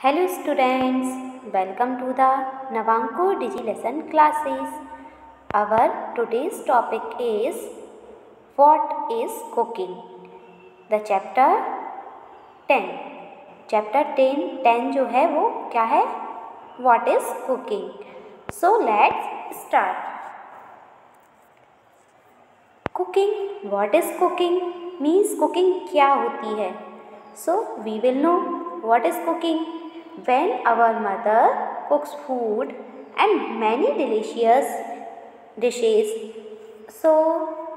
Hello students, welcome to the Navanko Digi Lesson classes. Our today's topic is what is cooking? The chapter 10. Chapter 10 जो है वो क्या है? What is cooking? So let's start. Cooking. What is cooking? Means cooking क्या होती है? So we will know what is cooking. When our mother cooks food and many delicious dishes. So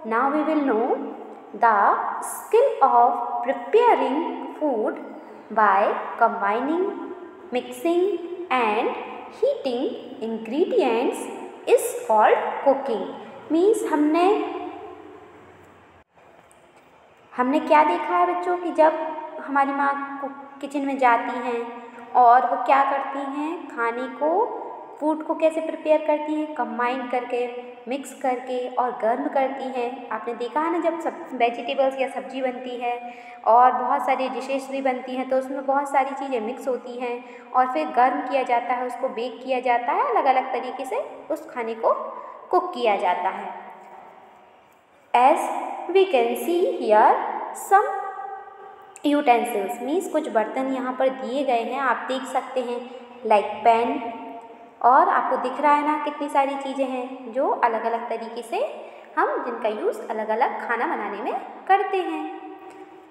now we will know the skill of preparing food by combining, mixing and heating ingredients is called cooking. Means हमने क्या देखा है बच्चों कि जब हमारी माँ kitchen में जाती हैं और वो क्या करती हैं, खाने को, फूड को कैसे प्रिपेयर करती हैं, कंबाइन करके, मिक्स करके और गर्म करती हैं। आपने देखा है ना, जब सब वेजिटेबल्स या सब्जी बनती है और बहुत सारी डिशेस भी बनती हैं तो उसमें बहुत सारी चीज़ें मिक्स होती हैं और फिर गर्म किया जाता है, उसको बेक किया जाता है, अलग अलग तरीके से उस खाने को कुक किया जाता है। As we can see here some utensils means कुछ बर्तन यहाँ पर दिए गए हैं, आप देख सकते हैं, लाइक पैन, और आपको दिख रहा है ना कितनी सारी चीज़ें हैं जो अलग अलग तरीके से हम जिनका यूज़ अलग अलग खाना बनाने में करते हैं।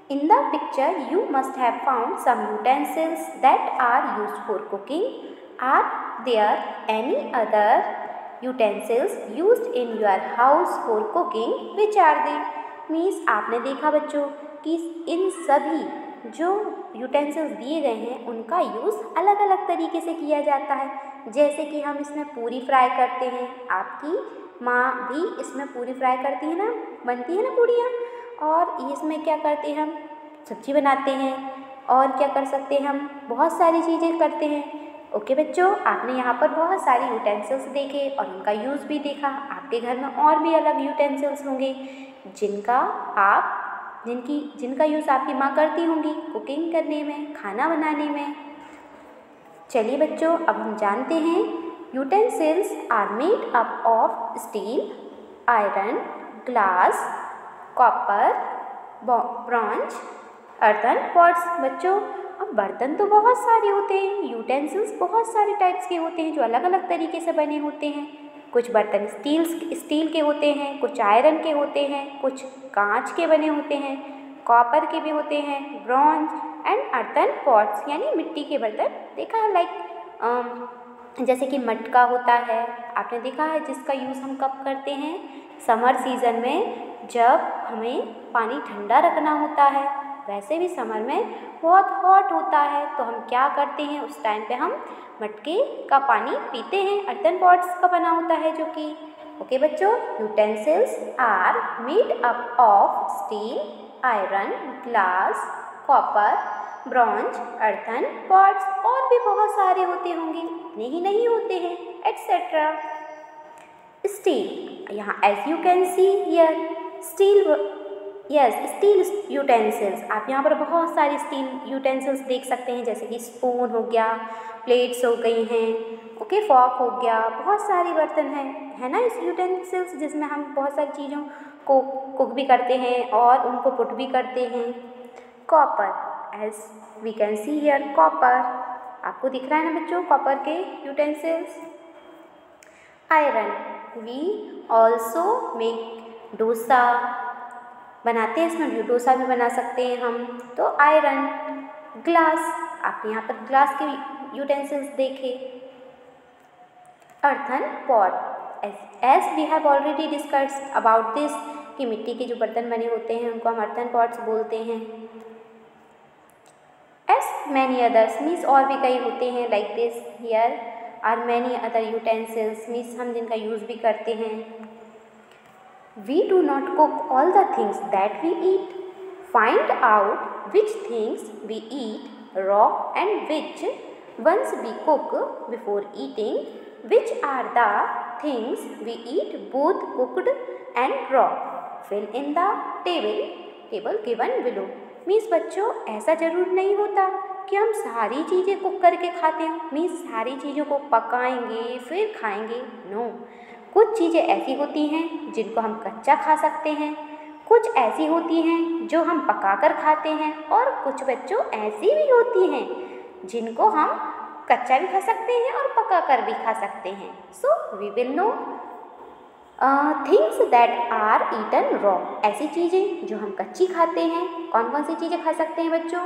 In the picture you must have found some utensils that are used for cooking. Are there any other utensils used in your house for cooking? Which are they? Means आपने देखा बच्चों कि इन सभी जो यूटेंसिल्स दिए गए हैं उनका यूज़ अलग अलग तरीके से किया जाता है। जैसे कि हम इसमें पूरी फ्राई करते हैं, आपकी माँ भी इसमें पूरी फ्राई करती है ना, बनती है ना पूरियाँ, और इसमें क्या करते हैं, हम सब्जी बनाते हैं, और क्या कर सकते हैं, हम बहुत सारी चीज़ें करते हैं। ओके बच्चों, आपने यहाँ पर बहुत सारे यूटेंसिल्स देखे और उनका यूज़ भी देखा। आपके घर में और भी अलग यूटेंसिल्स होंगे जिनका यूज़ आपकी माँ करती होंगी कुकिंग करने में, खाना बनाने में। चलिए बच्चों, अब हम जानते हैं utensils are made up of steel, iron, glass, copper, bronze, earthen pots. बच्चों, अब बर्तन तो बहुत सारे होते हैं, यूटेंसिल्स बहुत सारे टाइप्स के होते हैं जो अलग अलग तरीके से बने होते हैं। कुछ बर्तन स्टील के होते हैं, कुछ आयरन के होते हैं, कुछ कांच के बने होते हैं, कॉपर के भी होते हैं, ब्रॉन्ज एंड अर्थन पॉट्स यानी मिट्टी के बर्तन। देखा है, लाइक जैसे कि मटका होता है, आपने देखा है, जिसका यूज़ हम कब करते हैं, समर सीज़न में, जब हमें पानी ठंडा रखना होता है। वैसे भी समर में बहुत हॉट होता है तो हम क्या करते हैं, उस टाइम पे हम मटके का पानी पीते हैं, अर्थन पॉट्स का बना होता है जो कि। ओके बच्चों, utensils are made up of steel, iron, glass, copper, bronze, earthen pots, और भी बहुत सारे होते होंगे, इतने ही नहीं होते हैं, एटसेट्रा। स्टील, यहाँ as you can see here steel utensils, आप यहाँ पर बहुत सारे स्टील यूटेंसिल्स देख सकते हैं, जैसे कि स्पून हो गया, प्लेट्स हो गई हैं, ओके, फॉक हो गया, बहुत सारे बर्तन हैं, है ना, इस यूटेंसिल्स जिसमें हम बहुत सारी चीज़ों को कुक भी करते हैं और उनको पुट भी करते हैं। Copper, as we can see here copper, आपको दिख रहा है ना बच्चों कॉपर के utensils. Iron, we also make dosa, बनाते हैं, इसमें डोसा भी बना सकते हैं हम, तो आयरन। ग्लास, आपने यहाँ पर ग्लास के यूटेंसिल्स देखे। Earthen pot, as we have already discussed about this कि मिट्टी के जो बर्तन बने होते हैं उनको हम अर्थन पॉट्स बोलते हैं। एज मैनी अदर्स मीन्स और भी कई होते हैं, like this here are many other utensils means हम जिनका यूज़ भी करते हैं। We do not cook all the things that we eat. Find out which things we eat raw and which ones we cook before eating. Which are the things we eat both cooked and raw? Fill in the table given below. Means बच्चों, ऐसा ज़रूर नहीं होता कि हम सारी चीज़ें cook करके खाते हैं, मीन्स सारी चीज़ों को पकाएंगे फिर खाएंगे। नो, कुछ चीज़ें ऐसी होती हैं जिनको हम कच्चा खा सकते हैं, कुछ ऐसी होती हैं जो हम पकाकर खाते हैं, और कुछ बच्चों ऐसी भी होती हैं जिनको हम कच्चा भी खा सकते हैं और पकाकर भी खा सकते हैं। So we will know things that are eaten raw. ऐसी चीज़ें जो हम कच्ची खाते हैं, कौन कौन सी चीज़ें खा सकते हैं बच्चों?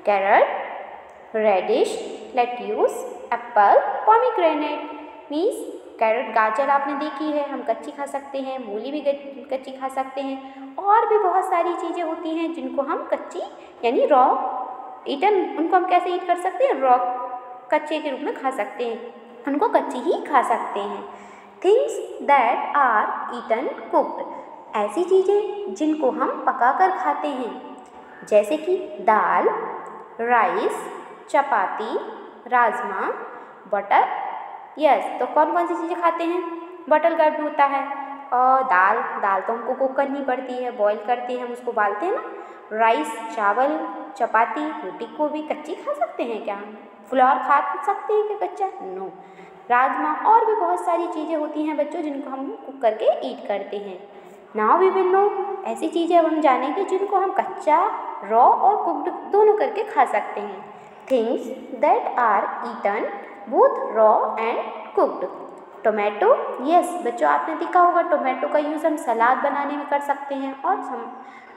Carrot, radish, lettuce, apple, pomegranate. Means carrot, गाजर आपने देखी है, हम कच्ची खा सकते हैं, मूली भी कच्ची खा सकते हैं, और भी बहुत सारी चीज़ें होती हैं जिनको हम कच्ची यानी रॉ ईटन, उनको हम कैसे ईट कर सकते हैं? रॉ, कच्चे के रूप में खा सकते हैं, उनको कच्ची ही खा सकते हैं। Things that are eaten cooked, ऐसी चीज़ें जिनको हम पकाकर खाते हैं, जैसे कि दाल, rice, chapati, rajma, butter. Yes, तो कौन कौन सी चीज़ें खाते हैं? बटर गार्ड भी होता है, और दाल तो हमको कुक करनी पड़ती है, बॉईल करते हैं, हम उसको उबालते हैं ना। राइस, चावल, चपाती, रोटी को भी कच्ची खा सकते हैं क्या? फ्लोर खा सकते हैं क्या कच्चा? नो। राजमा, और भी बहुत सारी चीज़ें होती हैं बच्चों जिनको हम कुक करके ईट करते हैं। नाउ वी विल नो, ऐसी चीज़ें अब हम जानेंगे जिनको हम कच्चा, रॉ और कुक्ड दोनों करके खा सकते हैं। Things that are eaten both raw and cooked. Tomato, yes बच्चों आपने देखा होगा टोमेटो का यूज़ हम सलाद बनाने में कर सकते हैं, और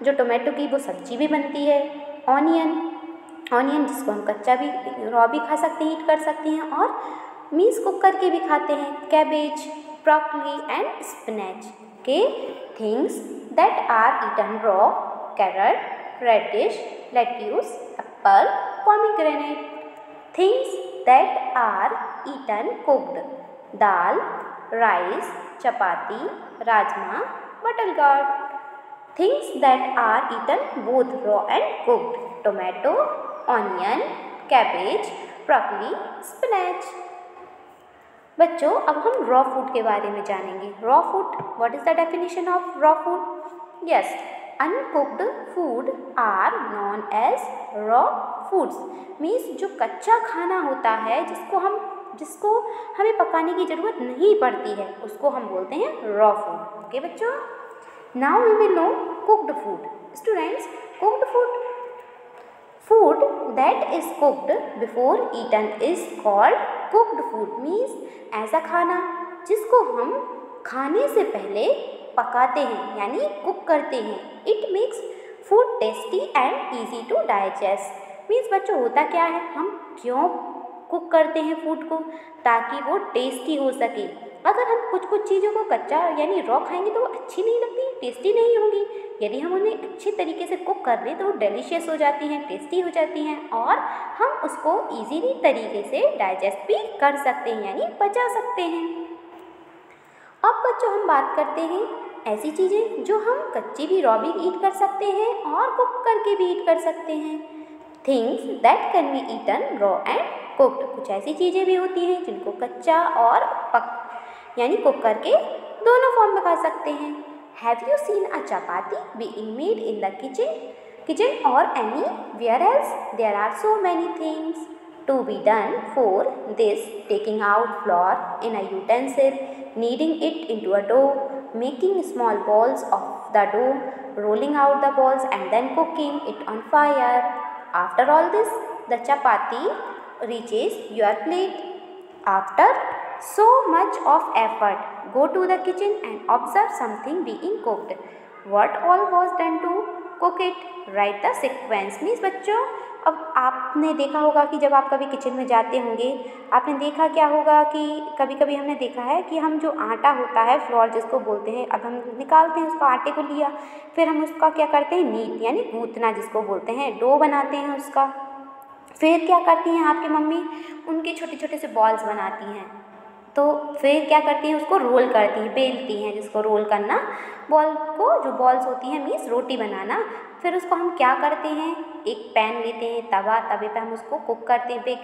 जो टोमेटो की वो सब्जी भी बनती है। ऑनियन जिसको हम कच्चा भी, रॉ भी खा सकते हैं, ईट कर सकते हैं, और मीन्स कुक करके भी खाते हैं। Cabbage, broccoli and spinach. Okay, things that are eaten raw, carrot, radish, lettuce, apple, pomegranate. Things that are eaten cooked, dal, rice, chapati, rajma, butter gourd. Things that are eaten both raw and cooked, tomato, onion, cabbage, broccoli, spinach. बच्चों अब हम raw food के बारे में जानेंगे। Raw food, what is the definition of raw food? Yes, uncooked food are known as raw foods. Means जो कच्चा खाना होता है, जिसको हमें पकाने की ज़रूरत नहीं पड़ती है, उसको हम बोलते हैं रॉ फूड। ओके बच्चों, now we will know cooked food. Students, cooked food that is cooked before eaten is called cooked food। Means ऐसा खाना जिसको हम खाने से पहले पकाते हैं यानी कुक करते हैं। It makes food tasty and easy to digest. Means बच्चों होता क्या है, हम क्यों कुक करते हैं फूड को? ताकि वो टेस्टी हो सके। अगर हम कुछ चीज़ों को कच्चा यानी रॉ खाएंगे तो वो अच्छी नहीं लगती, टेस्टी नहीं होगी। यदि हम उन्हें अच्छे तरीके से कुक कर लें तो वो डिलीशियस हो जाती हैं, टेस्टी हो जाती हैं, और हम उसको इजीली तरीके से डाइजेस्ट भी कर सकते हैं यानी पचा सकते हैं। अब बच्चों हम बात करते हैं ऐसी चीज़ें जो हम कच्ची भी, रॉ भी ईट कर सकते हैं और कुक करके भी ईट कर सकते हैं। Things that can be eaten raw and cooked. कुछ ऐसी चीज़ें भी होती हैं जिनको कच्चा और यानी कुक करके दोनों फॉर्म में खा सकते हैं। Have you seen a chapati being made in the kitchen or anywhere else? There are so many things to be done for this: taking out flour in a utensil, kneading it into a dough, making small balls of the dough, rolling out the balls and then cooking it on fire. After all this, the chapati reaches your plate. After so much of effort, go to the kitchen and observe something being cooked. What all was done to cook it? Write the sequence. Means बच्चों अब आपने देखा होगा कि जब आप कभी kitchen में जाते होंगे, आपने देखा क्या होगा कि कभी कभी हमने देखा है कि हम जो आटा होता है, फ्लोर जिसको बोलते हैं, अब हम निकालते हैं उसको, आटे को लिया, फिर हम उसका क्या करते हैं, नीट यानी गूंथना जिसको बोलते हैं, डो बनाते हैं उसका। फिर क्या करती हैं आपकी मम्मी, उनके छोटे छोटे से बॉल्स बनाती हैं, तो फिर क्या करती हैं, उसको रोल करती हैं, बेलती हैं, जिसको रोल करना, बॉल को, जो बॉल्स होती हैं मीन्स रोटी बनाना। फिर उसको हम क्या करते हैं, एक पैन लेते हैं, तवे पे हम उसको कुक करते हैं, बेक।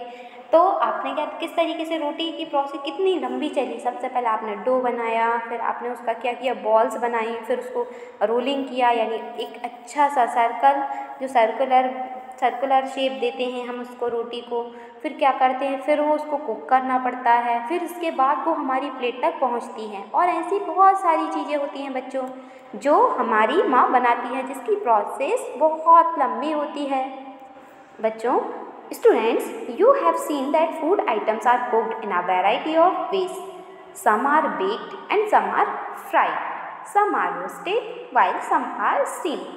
तो आपने क्या, किस तरीके से रोटी की प्रोसेस कितनी लंबी चली। सबसे पहले आपने डो बनाया, फिर आपने उसका क्या किया, बॉल्स बनाई, फिर उसको रोलिंग किया यानी एक अच्छा सा सर्कल, जो सर्कुलर सर्कुलर शेप देते हैं हम उसको रोटी को, फिर क्या करते हैं, फिर वो उसको कुक करना पड़ता है, फिर इसके बाद वो हमारी प्लेट तक पहुंचती हैं। और ऐसी बहुत सारी चीज़ें होती हैं बच्चों जो हमारी माँ बनाती है, जिसकी प्रोसेस बहुत लंबी होती है। बच्चों, students, you have seen that food items are cooked in a variety of ways. Some are baked and some are fried. Some are roasted while some are steamed.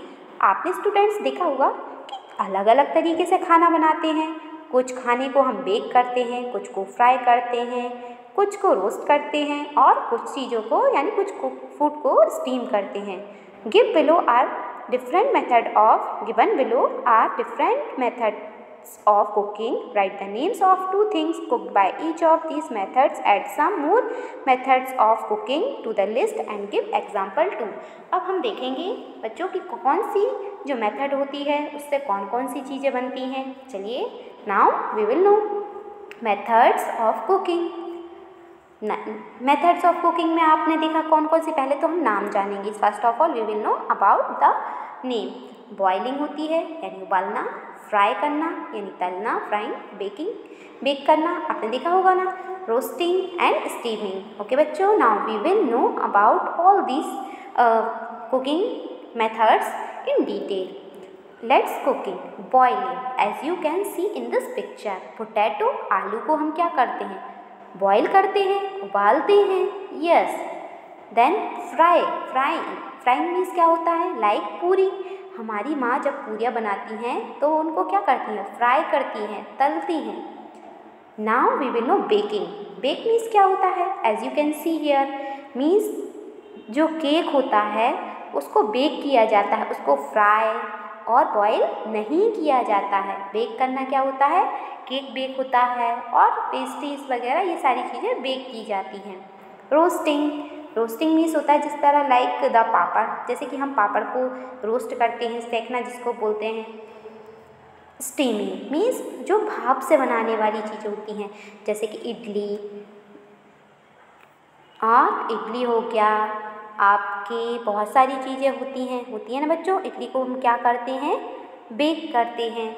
आपने स्टूडेंट्स देखा होगा कि अलग अलग तरीके से खाना बनाते हैं। कुछ खाने को हम बेक करते हैं, कुछ को फ्राई करते हैं, कुछ को रोस्ट करते हैं और कुछ चीज़ों को यानी कुछ फूड को स्टीम करते हैं। Given below are different methods of cooking. Write the names of 2 things cooked by each of these methods. Add some more methods of cooking to the list and give example too. अब हम देखेंगे बच्चों की कौन सी जो method होती है उससे कौन कौन सी चीज़ें बनती हैं। चलिए, now we will know methods of cooking. Methods of cooking में आपने देखा कौन कौन सी, पहले तो हम नाम जानेंगे। First of all we will know about the name. Boiling होती है यानी उबालना, फ्राई करना यानी तलना, फ्राइंग, बेक करना, आपने देखा होगा ना, रोस्टिंग एंड स्टीमिंग। ओके बच्चों, now we will know about all these cooking methods in detail. Let's cooking. Boiling, as you can see in this picture, potato, आलू को हम क्या करते हैं, बॉयल करते हैं, उबालते हैं। यस, देन फ्राइंग मीन्स क्या होता है, लाइक पूरी। हमारी माँ जब पूरियाँ बनाती हैं तो उनको क्या करती हैं, फ्राई करती हैं, तलती हैं। Now we will know baking. Bake means क्या होता है, as you can see here, means जो केक होता है उसको बेक किया जाता है, उसको फ्राई और बॉयल नहीं किया जाता है। बेक करना क्या होता है, केक बेक होता है और पेस्ट्रीज वगैरह ये सारी चीज़ें बेक की जाती हैं। रोस्टिंग मीन्स होता है जिस तरह लाइक द पापड़, जैसे कि हम पापड़ को रोस्ट करते हैं, सेकना जिसको बोलते हैं। स्टीमिंग मीन्स जो भाप से बनाने वाली चीज़ें होती हैं, जैसे कि इडली हो गया, आपके बहुत सारी चीज़ें होती हैं ना बच्चों। इडली को हम क्या करते हैं, बेक करते हैं।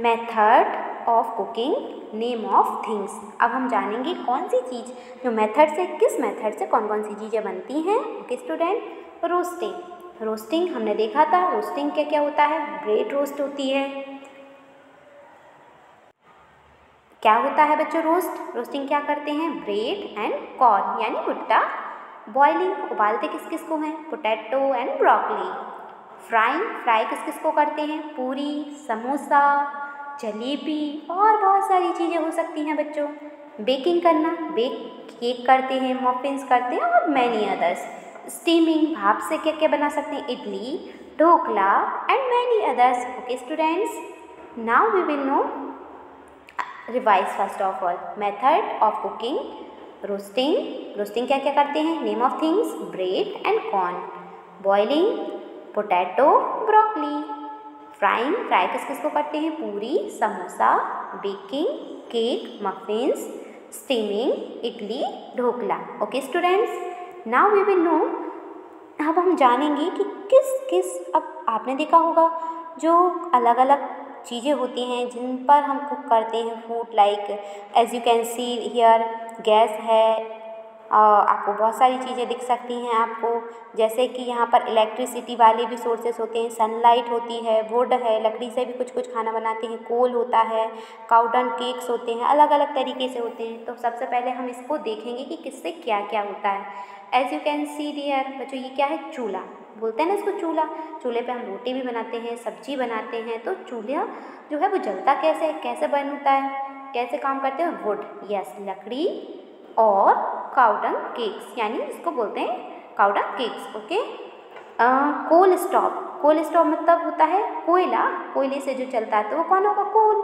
Method of cooking, name of things. अब हम जानेंगे कौन सी चीज़ जो मेथड से, किस मेथड से कौन कौन सी चीज़ें बनती हैं। ओके स्टूडेंट, रोस्टिंग हमने देखा था। रोस्टिंग क्या होता है, ब्रेड रोस्ट होती है। क्या होता है बच्चों, रोस्टिंग क्या करते हैं, ब्रेड एंड कॉर्न यानी भुट्टा। बॉइलिंग, उबालते किस किस को हैं, पोटैटो एंड ब्रोकली। फ्राई किस किस को करते हैं, पूरी, समोसा, जलेबी और बहुत सारी चीज़ें हो सकती हैं बच्चों। बेकिंग करना, केक करते हैं, मफिन्स करते हैं और मैनी अदर्स। स्टीमिंग, भाप से क्या क्या बना सकते हैं, idli, dhokla and many others. Okay students, now we will know revise first of all method of cooking. Roasting क्या क्या करते हैं, name of things, bread and corn. Boiling, potato, broccoli. Fry किस किस को करते हैं, puri, samosa, baking, cake, muffins. Steaming, idli, dhokla. Okay students, now we will know, अब हम जानेंगे कि किस अब आपने देखा होगा जो अलग अलग चीज़ें होती हैं जिन पर हम कुक करते हैं food, like as you can see here, gas है, आपको बहुत सारी चीज़ें दिख सकती हैं आपको, जैसे कि यहाँ पर इलेक्ट्रिसिटी वाले भी सोर्सेस होते हैं, सनलाइट होती है, वुड है, लकड़ी से भी कुछ खाना बनाते हैं, कोल होता है, काउडन केक्स होते हैं, अलग अलग तरीके से होते हैं। तो सबसे पहले हम इसको देखेंगे कि किससे क्या क्या होता है। As you can see here बच्चों, ये क्या है, चूल्हा बोलते हैं ना इसको, चूल्हे पे हम रोटी भी बनाते हैं, सब्जी बनाते हैं। तो चूल्हा जो है वो जलता कैसे बर्न होता है, कैसे काम करते हैं, वुड, यस, लकड़ी और काउडन केक्स यानी इसको बोलते हैं काउडन केक्स। ओके, कोल स्टोव मतलब होता है कोयले से जो चलता है, तो वो कौन होगा, कोल।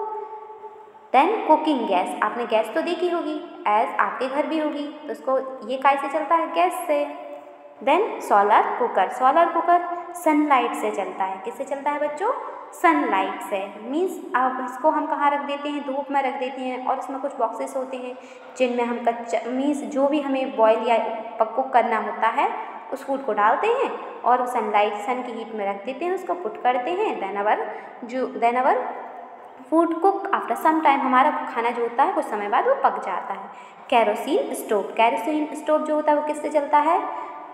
देन कुकिंग गैस, आपने गैस तो देखी होगी, एज आपके घर भी होगी, तो उसको ये कैसे चलता है, गैस से। देन सोलर कुकर सनलाइट से चलता है, किससे चलता है बच्चों, सनलाइट से। मीन्स अब इसको हम कहाँ रख देते हैं, धूप में रख देते हैं, और इसमें कुछ बॉक्सेस होते हैं जिनमें हम कच्चा मीन्स जो भी हमें बॉयल या कुक करना होता है उस फूड को डालते हैं और सनलाइट सन की हीट में रख देते हैं, उसको पुट करते हैं। Then our food cook after some time, हमारा खाना जो होता है कुछ समय बाद वो पक जाता है। केरोसिन स्टोव जो होता है वो किससे चलता है?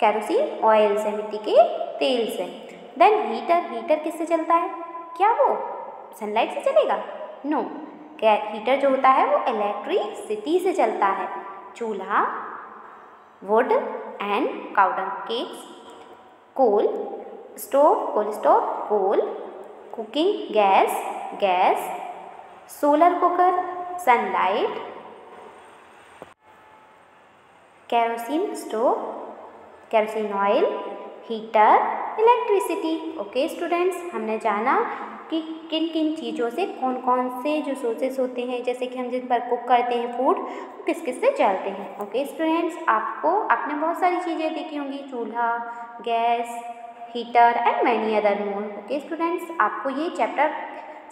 केरोसिन ऑयल से, मिट्टी के तेल से। देन हीटर किससे चलता है? क्या वो सनलाइट से चलेगा? नो, हीटर जो होता है वो इलेक्ट्रिसिटी से चलता है। Chulha, wood and cow dung cakes, coal stove, coal, cooking gas, solar cooker, sunlight, kerosene stove, kerosene oil, heater, electricity. Okay students, हमने जाना कि किन किन चीज़ों से कौन कौन से जो सोर्सेस होते हैं, जैसे कि हम जिन पर कुक करते हैं फूड, किस किस से चलते हैं। ओके स्टूडेंट्स, आपने बहुत सारी चीज़ें देखी होंगी, चूल्हा, gas, heater and many other more. Okay students, आपको ये चैप्टर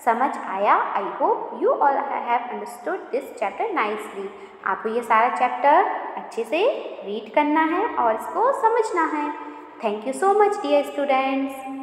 समझ आया? I hope you all have understood this chapter nicely. आपको ये सारा चैप्टर अच्छे से रीड करना है और इसको समझना है। Thank you so much dear students.